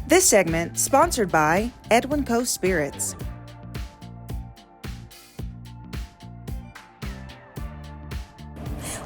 This segment sponsored by Edwin Coe Spirits.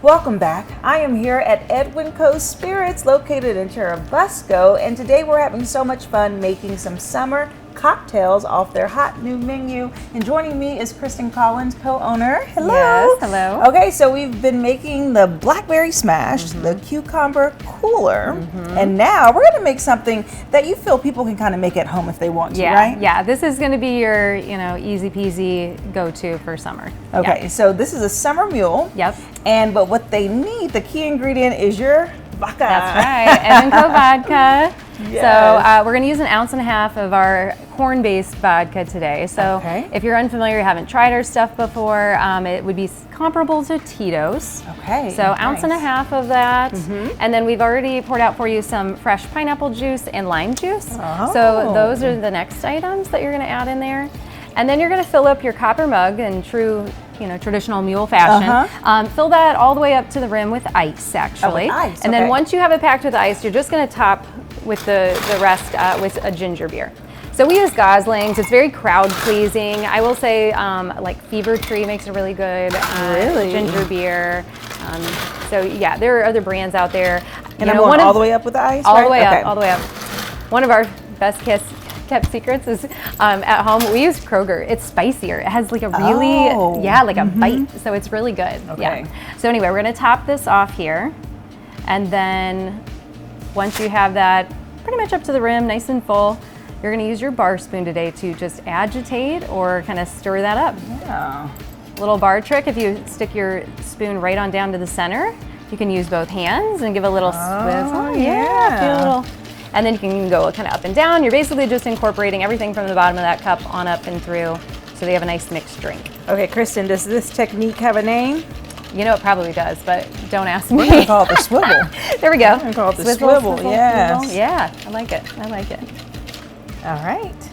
Welcome back. I am here at Edwin Coe Spirits located in Churubusco, and today we're having so much fun making some summer cocktails off their hot new menu. And joining me is Kristin Collins, co-owner. Hello. Yes, hello. Okay, so we've been making the Blackberry Smash, the Cucumber Cooler, and now we're going to make something that you feel people can kind of make at home if they want to, right? Yeah, this is going to be your, easy peasy go-to for summer. Okay, so this is a summer mule. Yep. But what they need, the key ingredient is your vodka. That's right, Edwin Coe vodka. Yes. So we're going to use 1.5 ounces of our corn-based vodka today. So if you're unfamiliar, you haven't tried our stuff before, it would be comparable to Tito's. Okay. So 1.5 ounces of that. And then we've already poured out for you some fresh pineapple juice and lime juice. Oh. So those are the next items that you're going to add in there. And then you're going to fill up your copper mug in true traditional mule fashion. Fill that all the way up to the rim with ice, actually. With ice, and then once you have it packed with ice, you're just going to top with the rest with a ginger beer. So we use Gosling's. It's very crowd pleasing. I will say, like Fever Tree makes a really good ginger beer. So yeah, there are other brands out there. And I'm going all the way up with the ice, all the way up, all the way up. One of our best kept secrets is at home we use Kroger. It's spicier. It has like a really a bite, so it's really good. Yeah. So anyway, we're gonna top this off here, and then once you have that pretty much up to the rim, nice and full, you're gonna use your bar spoon today to just agitate or kind of stir that up. Yeah. Little bar trick: if you stick your spoon right on down to the center, you can use both hands and give a little swivel. Yeah. Do a little. And then you can go kind of up and down. You're basically just incorporating everything from the bottom of that cup on up and through, so they have a nice mixed drink. Okay, Kristin, does this technique have a name? It probably does, but don't ask me. We're going to call it the swivel. There we go. We're going to call it the swivel, yes. Swivel. Yeah, I like it. All right.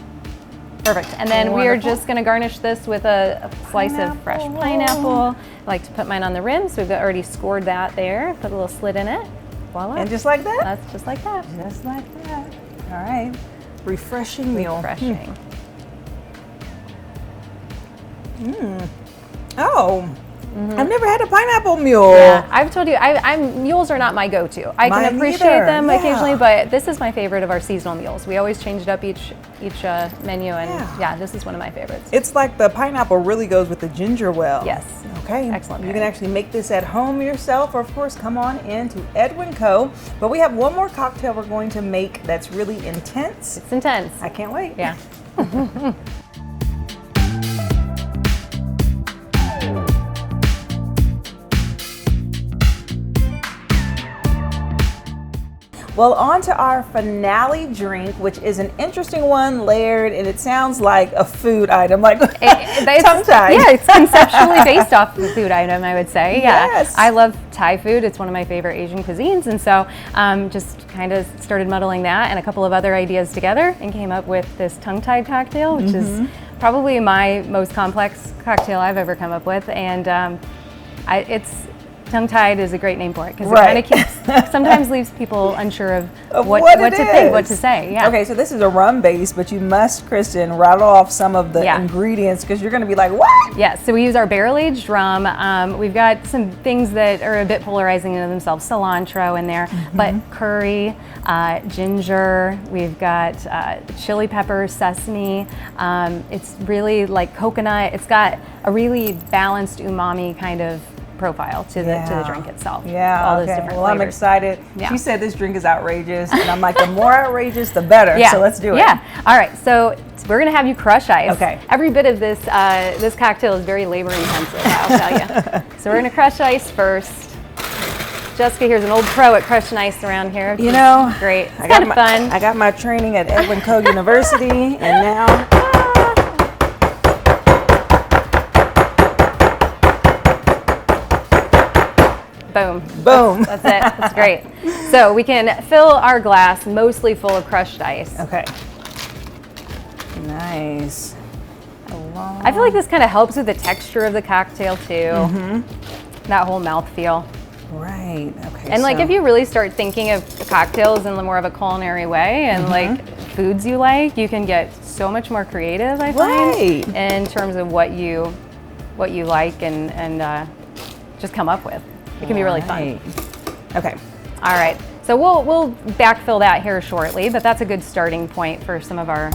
Perfect. And then we are just going to garnish this with a slice of fresh pineapple. I like to put mine on the rim, so we've already scored that there. Put a little slit in it. Voila. And just like that? That's just like that. Just like that. All right. Refreshing meal. Refreshing. Oh, I've never had a pineapple mule. Yeah, I've told you, mules are not my go-to. I can appreciate them occasionally, but this is my favorite of our seasonal meals. We always change it up each menu, and this is one of my favorites. It's like the pineapple really goes with the ginger well. Yes. Okay. Excellent. You can actually make this at home yourself, or of course come on in to Edwin Coe. But we have one more cocktail we're going to make that's really intense. It's intense. I can't wait. Yeah. Well, on to our finale drink, which is an interesting one, layered, and it sounds like a food item, like tongue-tied. Yeah, it's conceptually based off of a food item, I would say. Yeah. Yes. I love Thai food. It's one of my favorite Asian cuisines, and so just kind of started muddling that and a couple of other ideas together and came up with this tongue-tied cocktail, which is probably my most complex cocktail I've ever come up with, and tongue-tied is a great name for it because it kind of keeps, sometimes leaves people unsure of what to think, what to say. Yeah. Okay, so this is a rum base, but you must, Kristin, rattle off some of the ingredients because you're going to be like, what? Yeah, so we use our barrel-aged rum. We've got some things that are a bit polarizing in themselves, cilantro in there, but curry, ginger, we've got chili pepper, sesame. It's really like coconut. It's got a really balanced umami kind of profile to the drink itself. Yeah, all those different well, flavors. I'm excited. Yeah. She said this drink is outrageous, and I'm like, the more outrageous, the better. Yeah. So let's do it. Yeah. All right. So we're gonna have you crush ice. Okay. Every bit of this this cocktail is very labor intensive, I'll tell you. So we're gonna crush ice first. Jessica here's an old pro at crushing ice around here. Great. It's kind of fun. I got my training at Edwin Coe University, and now. Boom. Boom. That's it. That's great. So we can fill our glass mostly full of crushed ice. Okay. Nice. I feel like this kind of helps with the texture of the cocktail too. That whole mouthfeel. Right. Okay. And like if you really start thinking of cocktails in more of a culinary way and like foods you like, you can get so much more creative, I find, in terms of what you like and just come up with. It can be really fun. Okay. All right. So we'll backfill that here shortly, but that's a good starting point for some of our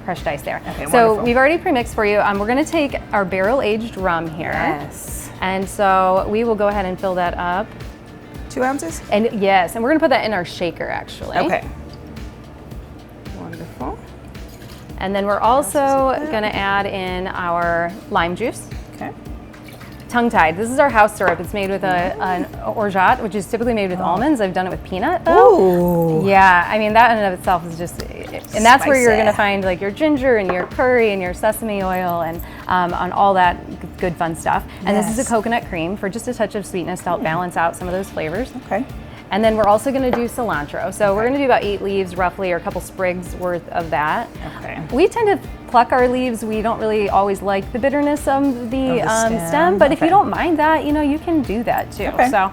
crushed ice there. Okay, so wonderful. we've already pre-mixed for you. We're going to take our barrel-aged rum here. Yes. And so we will go ahead and fill that up. 2 ounces? And yes, and we're going to put that in our shaker, actually. Okay. Wonderful. And then we're also going to add in our lime juice. Okay. Tongue-tied. This is our house syrup. It's made with an orgeat, which is typically made with almonds. I've done it with peanut, though. Ooh. Yeah, I mean, that in and of itself is just, and that's where you're going to find like your ginger and your curry and your sesame oil and on all that good fun stuff. And this is a coconut cream for just a touch of sweetness to help balance out some of those flavors. Okay. And then we're also going to do cilantro. So we're going to do about 8 leaves roughly, or a couple sprigs worth of that. Okay. We tend to pluck our leaves. We don't really always like the bitterness of the stem, but if you don't mind that, you can do that too. Okay. So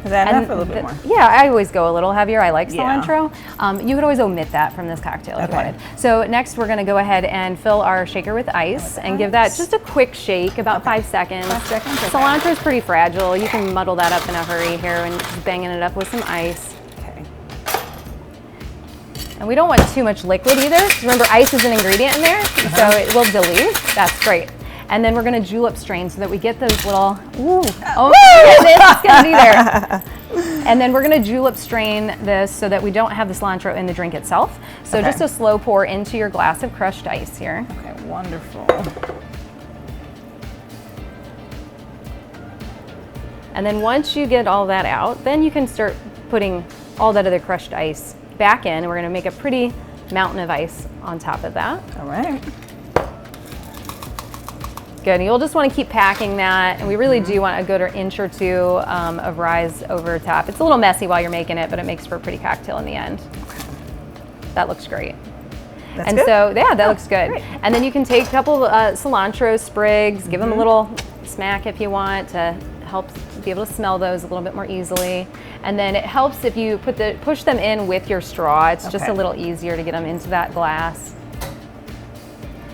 Is that enough or a little bit more? Yeah, I always go a little heavier. I like cilantro. You could always omit that from this cocktail if you wanted. So next we're going to go ahead and fill our shaker with ice and give that just a quick shake, about 5 seconds. 5 seconds. Cilantro is pretty fragile. You can muddle that up in a hurry here and just banging it up with some ice. Okay. And we don't want too much liquid either. Remember, ice is an ingredient in there, so it will dilute. That's great. And then we're going to julep strain so that we get those little, it's going to be there. And then we're going to julep strain this so that we don't have the cilantro in the drink itself. So just a slow pour into your glass of crushed ice here. Okay, wonderful. And then once you get all that out, then you can start putting all that other crushed ice back in. And we're going to make a pretty mountain of ice on top of that. All right. Good, and you'll just want to keep packing that, and we really do want a good inch or two of rise over top. It's a little messy while you're making it, but it makes for a pretty cocktail in the end. That looks great. That's good? So, yeah, that looks good. Great. And then you can take a couple cilantro sprigs, give them a little smack if you want to help be able to smell those a little bit more easily. And then it helps if you push them in with your straw. It's just a little easier to get them into that glass.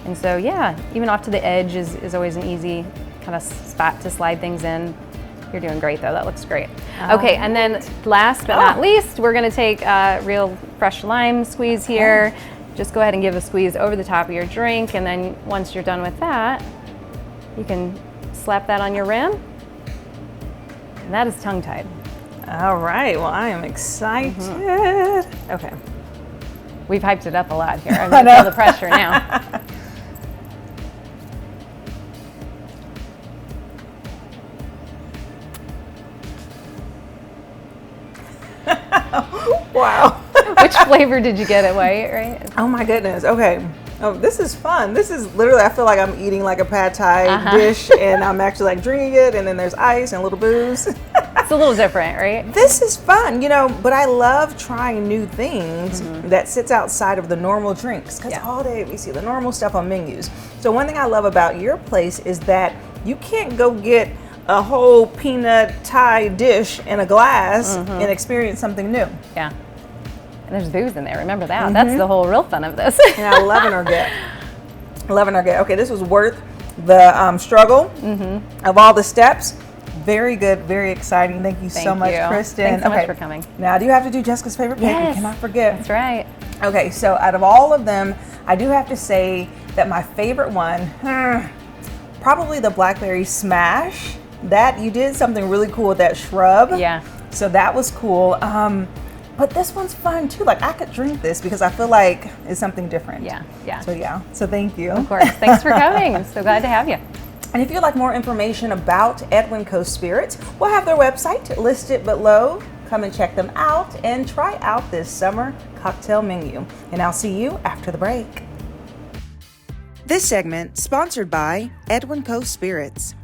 And so, yeah, even off to the edge is always an easy kind of spot to slide things in. You're doing great, though. That looks great. Okay, and then last but not least, we're going to take a real fresh lime squeeze here. Just go ahead and give a squeeze over the top of your drink, and then once you're done with that, you can slap that on your rim. And that is tongue-tied. All right, well, I am excited. Okay. We've hyped it up a lot here. I'm going to feel the pressure now. Wow. Which flavor did you get at White, right? Oh my goodness. Okay. Oh, this is fun. This is literally, I feel like I'm eating like a pad thai dish and I'm actually like drinking it, and then there's ice and a little booze. It's a little different, right? This is fun, but I love trying new things that sits outside of the normal drinks, because all day we see the normal stuff on menus. So one thing I love about your place is that you can't go get a whole peanut Thai dish in a glass and experience something new. Yeah. And there's booze in there, remember that. That's the whole real fun of this. And I love an orgeat. Love an orgeat. Okay, this was worth the struggle of all the steps. Very good, very exciting. Thank you so much, Kristin. Thanks so much for coming. Now, do you have to do Jessica's favorite pick? Yes, we cannot forget. That's right. Okay, so out of all of them, I do have to say that my favorite one, probably the Blackberry Smash. That you did something really cool with that shrub. Yeah. So that was cool. But this one's fun too. Like, I could drink this because I feel like it's something different. Yeah, yeah. So thank you. Of course. Thanks for coming. I'm so glad to have you. And if you'd like more information about Edwin Coe Spirits, we'll have their website listed below. Come and check them out and try out this summer cocktail menu. And I'll see you after the break. This segment sponsored by Edwin Coe Spirits.